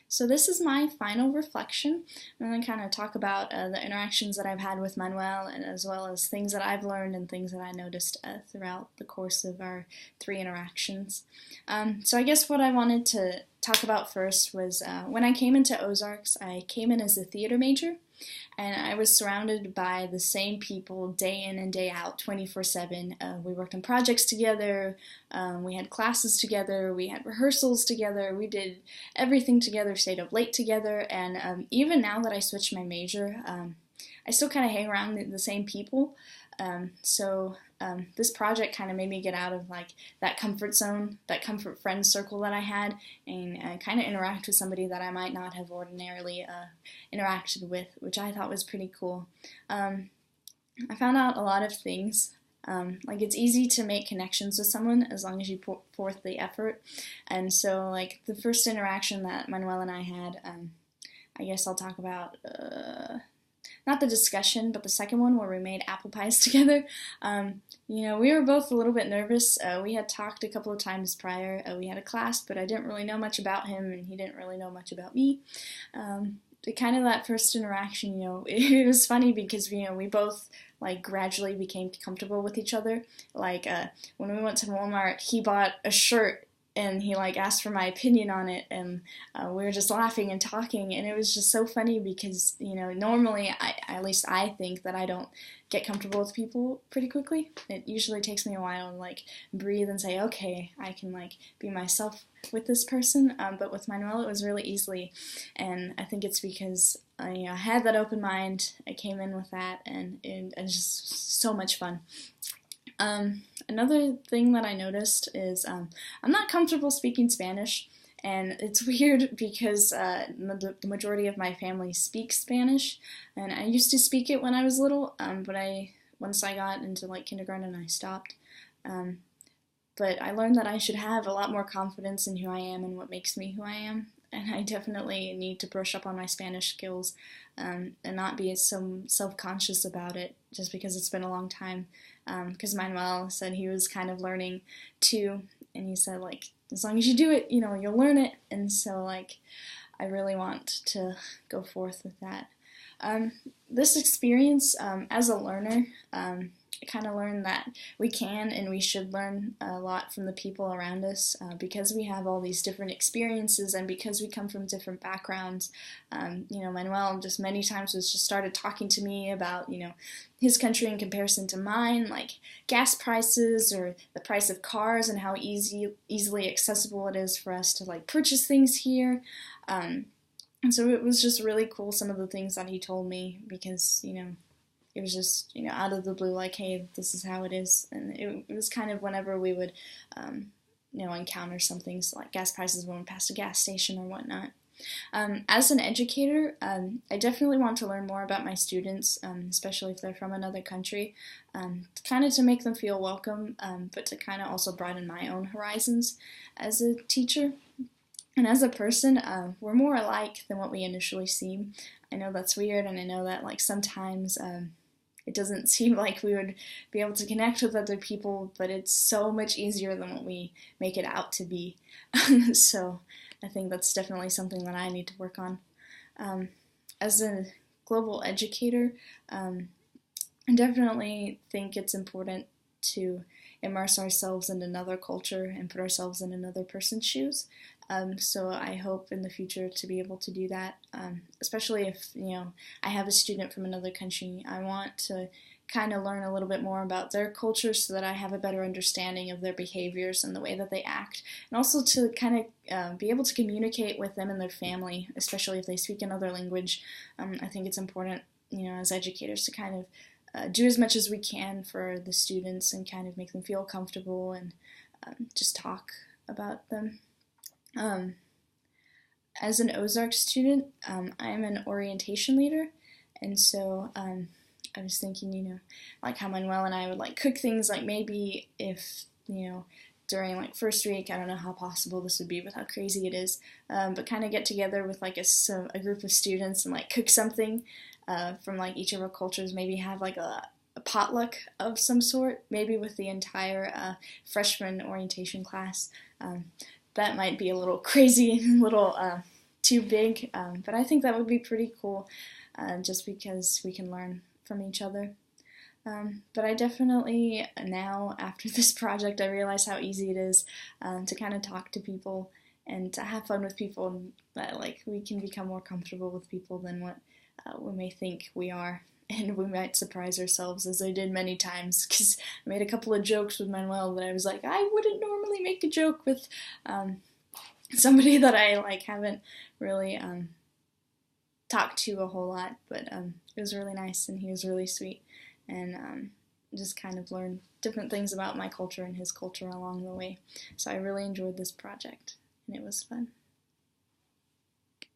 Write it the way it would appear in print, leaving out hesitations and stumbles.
So this is my final reflection. I'm going to kind of talk about the interactions that I've had with Manuel, and as well as things that I've learned and things that I noticed throughout the course of our three interactions. So I guess what I wanted to talk about first was when I came into Ozarks, I came in as a theater major, and I was surrounded by the same people day in and day out, 24/7. We worked on projects together, we had classes together, we had rehearsals together, we did everything together, stayed up late together, and even now that I switched my major, I still kind of hang around the same people. This project kind of made me get out of like that comfort zone, that comfort friend circle that I had, and kind of interact with somebody that I might not have ordinarily interacted with, which I thought was pretty cool. I found out a lot of things. Like it's easy to make connections with someone as long as you put forth the effort. And so like the first interaction that Manuel and I had, I guess I'll talk about not the discussion, but the second one where we made apple pies together. We were both a little bit nervous. We had talked a couple of times prior. We had a class, but I didn't really know much about him, and he didn't really know much about me. Kind of that first interaction, it was funny because, we both like gradually became comfortable with each other. Like when we went to Walmart, he bought a shirt and he like asked for my opinion on it, and we were just laughing and talking, and it was just so funny because normally at least I think that I don't get comfortable with people pretty quickly. It usually takes me a while to like breathe and say, okay, I can like be myself with this person, but with Manuel it was really easily, and I think it's because I had that open mind. I came in with that, and it was just so much fun. Another thing that I noticed is I'm not comfortable speaking Spanish, and it's weird because the majority of my family speaks Spanish, and I used to speak it when I was little, but once I got into like kindergarten I stopped. But I learned that I should have a lot more confidence in who I am and what makes me who I am, and I definitely need to brush up on my Spanish skills and not be so self-conscious about it just because it's been a long time. Because Manuel said he was kind of learning too, and he said like as long as you do it, you'll learn it, and so like I really want to go forth with that. This experience as a learner, I kind of learned that we can and we should learn a lot from the people around us because we have all these different experiences and because we come from different backgrounds. Manuel just many times was just started talking to me about, his country in comparison to mine, like gas prices or the price of cars and how easily accessible it is for us to like purchase things here. And so it was just really cool, some of the things that he told me, because, it was just, out of the blue, like, hey, this is how it is. And it was kind of whenever we would, encounter something, so like gas prices when we passed a gas station or whatnot. As an educator, I definitely want to learn more about my students, especially if they're from another country, kind of to make them feel welcome, but to kind of also broaden my own horizons as a teacher. And as a person, we're more alike than what we initially seem. I know that's weird, and I know that like sometimes it doesn't seem like we would be able to connect with other people, but it's so much easier than what we make it out to be. So I think that's definitely something that I need to work on. As a global educator, I definitely think it's important to immerse ourselves in another culture and put ourselves in another person's shoes. So I hope in the future to be able to do that, especially if, I have a student from another country. I want to kind of learn a little bit more about their culture so that I have a better understanding of their behaviors and the way that they act, and also to kind of be able to communicate with them and their family, especially if they speak another language. I think it's important, as educators to kind of do as much as we can for the students and kind of make them feel comfortable and just talk about them. As an Ozark student, I'm an orientation leader, and so I was thinking, like how Manuel and I would like cook things, like maybe if, during like first week, I don't know how possible this would be with how crazy it is, but kind of get together with like a group of students and like cook something from like each of our cultures, maybe have like a potluck of some sort, maybe with the entire freshman orientation class. That might be a little crazy and a little too big, but I think that would be pretty cool, just because we can learn from each other. But I definitely now, after this project, I realize how easy it is to kind of talk to people and to have fun with people, and that like we can become more comfortable with people than what we may think we are. And we might surprise ourselves, as I did many times, because I made a couple of jokes with Manuel that I was like, I wouldn't normally make a joke with somebody that I like haven't really talked to a whole lot, but it was really nice, and he was really sweet, and just kind of learned different things about my culture and his culture along the way. So I really enjoyed this project, and it was fun.